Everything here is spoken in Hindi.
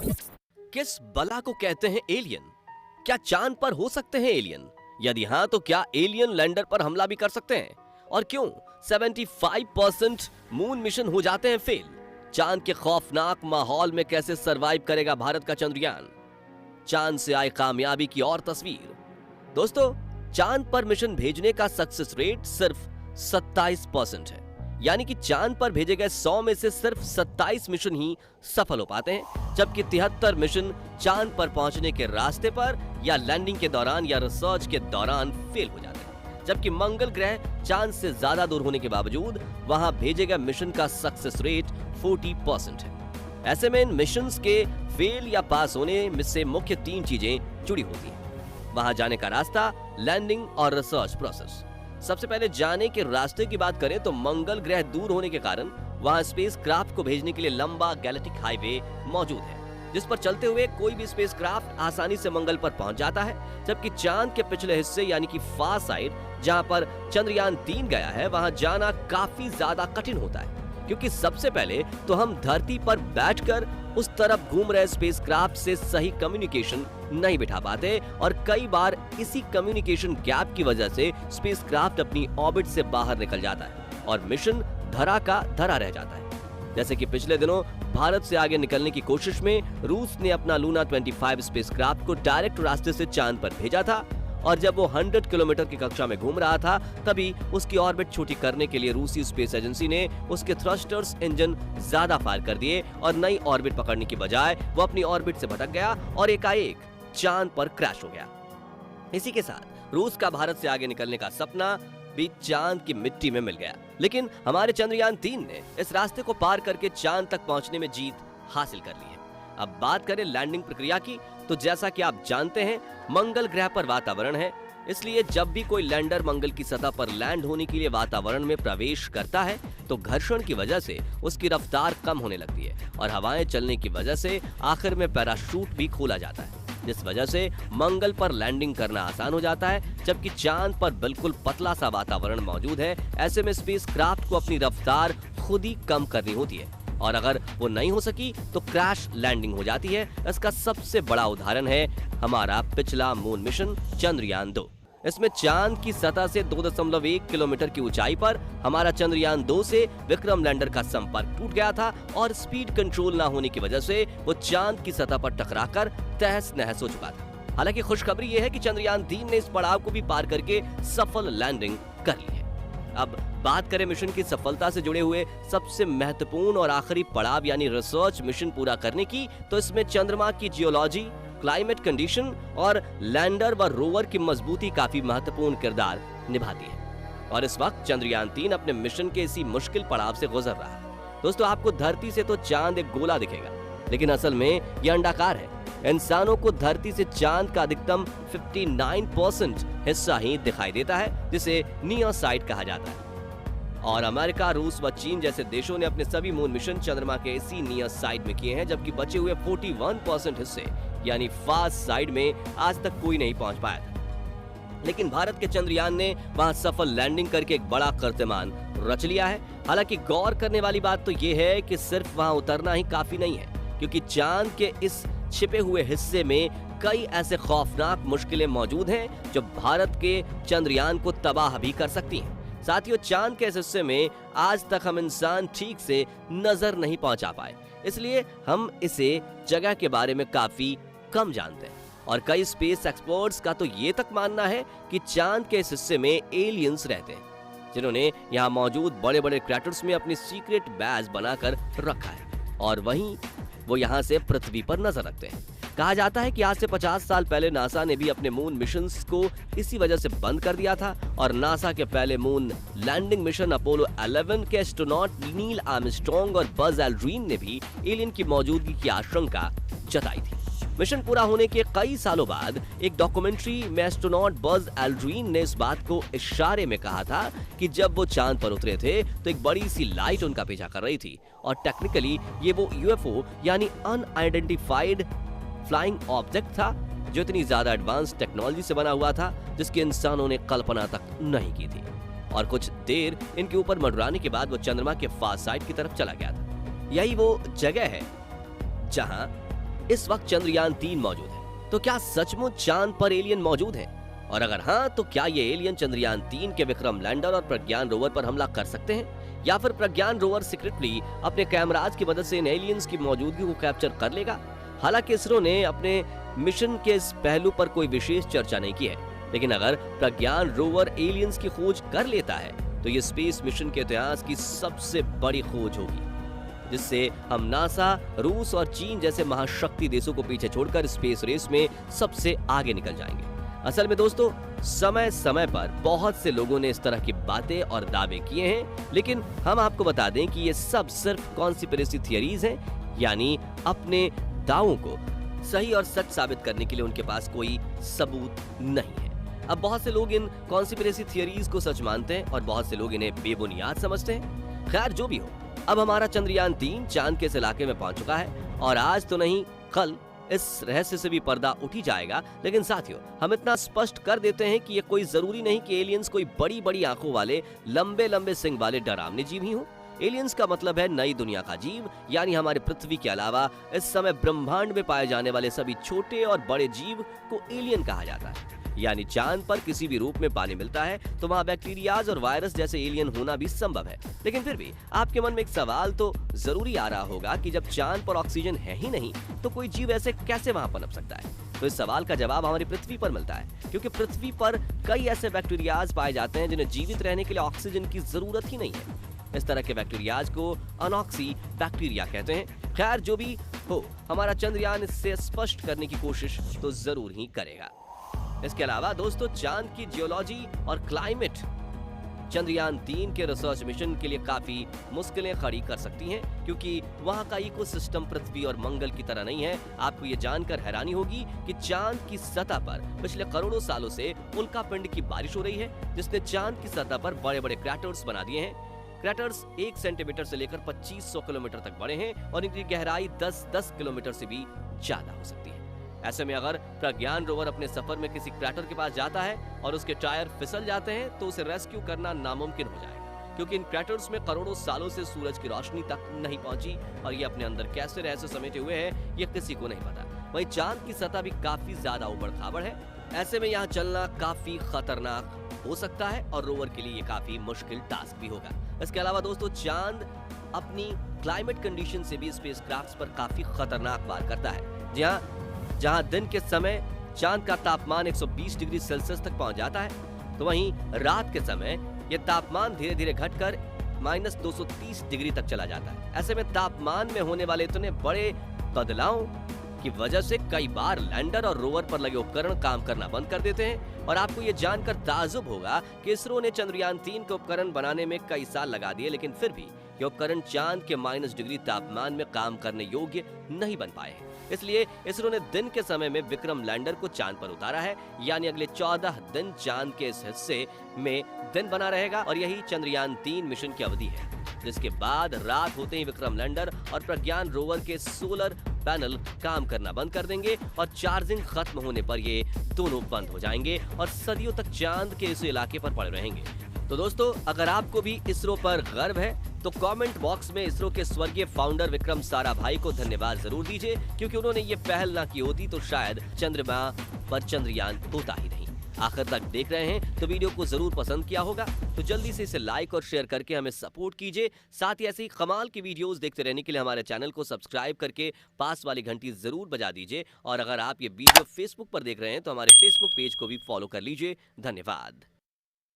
किस बला को कहते हैं एलियन? क्या चांद पर हो सकते हैं एलियन? यदि हां तो क्या एलियन लैंडर पर हमला भी कर सकते हैं? और क्यों 75% मून मिशन हो जाते हैं फेल? चांद के खौफनाक माहौल में कैसे सरवाइव करेगा भारत का चंद्रयान? चांद से आई कामयाबी की और तस्वीर। दोस्तों, चांद पर मिशन भेजने का सक्सेस रेट सिर्फ 27% है। यानी कि चांद पर भेजे गए 100 में से सिर्फ 27 मिशन ही सफल हो पाते हैं, जबकि 73 मिशन चांद पर पहुंचने के रास्ते पर या लैंडिंग के दौरान या रिसर्च के दौरान फेल हो जाते हैं। जबकि मंगल ग्रह चांद से ज्यादा दूर होने के बावजूद वहां भेजे गए मिशन का सक्सेस रेट 40% है। ऐसे में इन मिशंस के फेल या पास होने में से मुख्य 3 चीजें जुड़ी होती हैं। वहां जाने का रास्ता, लैंडिंग और रिसर्च प्रोसेस। सबसे पहले जाने के रास्ते की बात करें तो मंगल ग्रह दूर होने के कारण वहां स्पेस क्राफ्ट को भेजने के लिए लंबा गैलेक्टिक हाईवे मौजूद है, जिस पर चलते हुए कोई भी स्पेस क्राफ्ट आसानी से मंगल पर पहुंच जाता है। जबकि चांद के पिछले हिस्से यानी कि फार साइड, जहां पर चंद्रयान 3 गया है, वहां जाना काफी ज्यादा कठिन होता है, क्योंकि सबसे पहले तो हम धरती पर बैठकर उस तरफ घूम रहे स्पेसक्राफ्ट से सही कम्युनिकेशन नहीं बिठा पाते और कई बार इसी कम्युनिकेशन गैप की वजह से स्पेसक्राफ्ट अपनी ऑर्बिट से बाहर निकल जाता है और मिशन धरा का धरा रह जाता है। जैसे कि पिछले दिनों भारत से आगे निकलने की कोशिश में रूस ने अपना लूना 25 स्पेसक्राफ्ट को डायरेक्ट रास्ते से चांद पर भेजा था, और जब वो 100 किलोमीटर की कक्षा में घूम रहा था तभी उसकी ऑर्बिट छोटी करने के लिए रूसी स्पेस एजेंसी ने उसके थ्रस्टर्स इंजन ज्यादा फायर कर दिए और नई ऑर्बिट पकड़ने की बजाय वो अपनी ऑर्बिट से भटक गया और एकाएक चांद पर क्रैश हो गया। इसी के साथ रूस का भारत से आगे निकलने का सपना भी चांद की मिट्टी में मिल गया। लेकिन हमारे चंद्रयान 3 ने इस रास्ते को पार करके चांद तक पहुंचने में जीत हासिल कर ली है। अब बात करें लैंडिंग प्रक्रिया की, तो जैसा कि आप जानते हैं मंगल ग्रह पर वातावरण है, इसलिए जब भी कोई लैंडर मंगल की सतह पर लैंड होने के लिए वातावरण में प्रवेश करता है तो घर्षण की वजह से उसकी रफ्तार कम होने लगती है और हवाएं चलने की वजह से आखिर में पैराशूट भी खोला जाता है, जिस वजह से मंगल पर लैंडिंग करना आसान हो जाता है। जबकि चांद पर बिल्कुल पतला सा वातावरण मौजूद है, ऐसे में स्पेसक्राफ्ट को अपनी रफ्तार खुद ही कम करनी होती है और अगर वो नहीं हो सकी तो क्रैश लैंडिंग हो जाती है। इसका सबसे बड़ा उदाहरण है हमारा पिछला मून मिशन चंद्रयान 2। इसमें चांद की सतह से 2.1 किलोमीटर की ऊंचाई पर हमारा चंद्रयान 2 से विक्रम लैंडर का संपर्क टूट गया था और स्पीड कंट्रोल ना होने की वजह से वो चांद की सतह पर टकराकर तहस नहस हो चुका था। हालांकि खुशखबरी ये है कि चंद्रयान 3 ने इस पड़ाव को भी पार करके सफल लैंडिंग कर ली है। अब बात करें मिशन की सफलता से जुड़े हुए सबसे महत्वपूर्ण और आखिरी पड़ाव यानी रिसर्च मिशन पूरा करने की, तो इसमें चंद्रमा की जियोलॉजी, क्लाइमेट कंडीशन और लैंडर व रोवर की मजबूती काफी महत्वपूर्ण किरदार निभाती है। और इस वक्त चंद्रयान 3 अपने मिशन के इसी मुश्किल पड़ाव से गुजर रहा है। दोस्तों, आपको धरती से तो चांद एक गोला दिखेगा, लेकिन असल में यह अंडाकार है। इंसानों को धरती से चांद का अधिकतम 59% हिस्सा ही दिखाई देता है, जिसे नियर साइड कहा जाता है। और अमेरिका, रूस व चीन जैसे देशों ने अपने सभी मून मिशन चंद्रमा के इसी नियर साइड में किए हैं, जबकि बचे हुए 41% हिस्से यानी फार साइड में आज तक कोई नहीं पहुंच पाया था। लेकिन भारत के चंद्रयान ने वहां सफल लैंडिंग करके एक बड़ा कीर्तिमान रच लिया है। हालांकि गौर करने वाली बात तो यह है कि सिर्फ वहां उतरना ही काफी नहीं है, क्योंकि चांद के इस छिपे हुए हिस्से में कई ऐसे खौफनाक मुश्किलें मौजूद हैं जो भारत के चंद्रयान को तबाह भी कर सकती हैं। साथियों, चांद के इस हिस्से में आज तक हम इंसान ठीक से नजर नहीं पहुंचा पाए, इसलिए हम इसे जगह के बारे में काफी कम जानते हैं। और कई स्पेस एक्सपर्ट्स का तो ये तक मानना है कि चांद के इस हिस्से में एलियंस रहते हैं, जिन्होंने यहाँ मौजूद बड़े बड़े क्रैटर्स में अपनी सीक्रेट बेस बनाकर रखा है और वहीं वो यहाँ से पृथ्वी पर नजर रखते हैं। कहा जाता है कि आज से 50 साल पहले नासा ने भी अपने मून मिशंस को इसी वजह से बंद कर दिया था और नासा के पहले मून लैंडिंग मिशन अपोलो 11 के एस्ट्रोनॉट नील आर्मस्ट्रांग और बज एल्ड्रिन ने भी एलियन की मौजूदगी की आशंका जताई थी। मिशन पूरा होने के कई सालों बाद एक डॉक्यूमेंट्री में एस्ट्रोनॉट बज एल्ड्रिन ने इस बात को इशारे में कहा था कि जब वो चांद पर उतरे थे तो एक बड़ी सी लाइट उनका पीछा कर रही थी और टेक्निकली ये वो यूएफओ यानी अनआइडेंटिफाइड फ्लाइंग ऑब्जेक्ट था, जो इतनी ज्यादा एडवांस टेक्नोलॉजी से बना हुआ था जिसकी इंसानों ने कल्पना तक नहीं की थी। और कुछ देर इनके ऊपर मंडराने के बाद वो चंद्रमा के फार साइड की तरफ चला गया था। यही वो जगह है जहां इस वक्त चंद्रयान 3 मौजूद है। तो क्या सचमुच चांद पर एलियन मौजूद हैं? और अगर हाँ, तो क्या ये एलियन चंद्रयान 3 के विक्रम लैंडर और प्रज्ञान रोवर पर हमला कर सकते हैं, या फिर प्रज्ञान रोवर सीक्रेटली अपने कैमराज की मदद से इन एलियंस की मौजूदगी को कैप्चर कर लेगा? हालांकि इसरो ने अपने मिशन के इस पहलू पर कोई विशेष चर्चा नहीं की है, लेकिन अगर प्रज्ञान रोवर एलियंस की खोज कर लेता है तो ये स्पेस मिशन के इतिहास की सबसे बड़ी खोज होगी, जिससे हम नासा, रूस और चीन जैसे महाशक्ति देशों को पीछे छोड़कर स्पेस रेस में सबसे आगे निकल जाएंगे। असल में दोस्तों, समय समय पर बहुत से लोगों ने इस तरह की बातें और दावे किए हैं, लेकिन हम आपको बता दें कि ये सब सिर्फ कॉन्स्पिरेसी थियरीज हैं, यानी अपने दावों को सही और सच साबित करने के लिए उनके पास कोई सबूत नहीं है। अब बहुत से लोग इन कॉन्स्पिरेसी थियरीज को सच मानते हैं और बहुत से लोग इन्हें बेबुनियाद समझते हैं। खैर, जो भी हो, अब हमारा चंद्रयान 3 चांद के इस इलाके में पहुंच चुका है और आज तो नहीं, कल इस रहस्य से भी पर्दा उठ ही जाएगा। लेकिन साथियों, हम इतना स्पष्ट कर देते हैं कि ये कोई जरूरी नहीं कि एलियंस कोई बड़ी बड़ी आंखों वाले, लंबे लंबे सिंग वाले डरावने जीव ही हों। एलियंस का मतलब है नई दुनिया का जीव, यानी हमारे पृथ्वी के अलावा इस समय ब्रह्मांड में पाए जाने वाले सभी छोटे और बड़े जीव को एलियन कहा जाता है। यानी चांद पर किसी भी रूप में पानी मिलता है तो वहाँ बैक्टीरियाज और वायरस जैसे एलियन होना भी संभव है। लेकिन फिर भी आपके मन में एक सवाल तो जरूरी आ रहा होगा कि जब चांद पर ऑक्सीजन है ही नहीं तो कोई जीव ऐसे कैसे वहाँ पनप सकता है? तो इस सवाल का जवाब हमारी पृथ्वी पर मिलता है, क्योंकि पृथ्वी पर कई ऐसे बैक्टीरियाज पाए जाते हैं जिन्हें जीवित रहने के लिए ऑक्सीजन की जरूरत ही नहीं है। इस तरह के बैक्टीरियाज को अनॉक्सी बैक्टीरिया कहते हैं। खैर, जो भी हो, हमारा चंद्रयान इससे स्पष्ट करने की कोशिश तो जरूर ही करेगा। इसके अलावा दोस्तों, चांद की जियोलॉजी और क्लाइमेट चंद्रयान 3 के रिसर्च मिशन के लिए काफी मुश्किलें खड़ी कर सकती हैं, क्योंकि वहां का इकोसिस्टम पृथ्वी और मंगल की तरह नहीं है। आपको ये जानकर हैरानी होगी कि चांद की सतह पर पिछले करोड़ों सालों से उल्कापिंड की बारिश हो रही है, जिसने चांद की सतह पर बड़े बड़े क्रैटर्स बना दिए हैं। क्रैटर्स 1 सेंटीमीटर से लेकर 2500 किलोमीटर तक बड़े हैं और इनकी गहराई 10-10 किलोमीटर से भी ज्यादा हो सकती है। ऐसे में अगर प्रज्ञान रोवर अपने सफर में किसी क्रैटर के पास जाता है और उसके टायर फिसल जाते हैं तो उसे रेस्क्यू करना नामुमकिन हो जाएगा, क्योंकि इन क्रैटर्स में करोड़ों सालों से सूरज की रोशनी तक नहीं पहुंची और ये अपने अंदर कैसे रहस्य समेटे हुए हैं ये किसी को नहीं पता। वहीं चांद की सतह भी काफी ज्यादा उबड़ खाबड़ है। ऐसे में यहाँ चलना काफी खतरनाक हो सकता है और रोवर के लिए ये काफी मुश्किल टास्क भी होगा। इसके अलावा दोस्तों, चांद अपनी क्लाइमेट कंडीशन से भी स्पेसक्राफ्ट्स पर काफी खतरनाक वार करता है। जहां दिन के समय चांद का तापमान 120 डिग्री सेल्सियस तक पहुंच जाता है, तो वहीं रात के समय यह तापमान धीरे धीरे घटकर -230 डिग्री तक चला जाता है। ऐसे में तापमान में होने वाले इतने बड़े बदलाव की वजह से कई बार लैंडर और रोवर पर लगे उपकरण काम करना बंद कर देते हैं। और आपको ये जानकर ताज्जुब होगा कि इसरो ने चंद्रयान 3 के उपकरण बनाने में कई साल लगा दिए, लेकिन फिर भी ये उपकरण चांद के -डिग्री तापमान में काम करने योग्य नहीं बन पाए हैं। इसलिए इसरो ने दिन के समय में विक्रम लैंडर को चांद पर उतारा है, यानी अगले 14 दिन चांद के इस हिस्से में दिन बना रहेगा और यही चंद्रयान 3 मिशन की अवधि है, जिसके बाद रात होते ही विक्रम लैंडर और प्रज्ञान रोवर के सोलर पैनल काम करना बंद कर देंगे और चार्जिंग खत्म होने पर ये दोनों बंद हो जाएंगे और सदियों तक चांद के इस इलाके पर पड़े रहेंगे। तो दोस्तों, अगर आपको भी इसरो पर गर्व है तो कमेंट बॉक्स में इसरो के स्वर्गीय फाउंडर विक्रम साराभाई को धन्यवाद जरूर दीजिए, क्योंकि उन्होंने ये पहल ना की होती तो शायद चंद्रमा पर चंद्रयान होता ही नहीं। आखिर तक देख रहे हैं तो वीडियो को जरूर पसंद किया होगा, तो जल्दी से इसे लाइक और शेयर करके हमें सपोर्ट कीजिए। साथ ही ऐसी कमाल की वीडियोस देखते रहने के लिए हमारे चैनल को सब्सक्राइब करके पास वाली घंटी जरूर बजा दीजिए। और अगर आप ये वीडियो फेसबुक पर देख रहे हैं तो हमारे फेसबुक पेज को भी फॉलो कर लीजिए। धन्यवाद।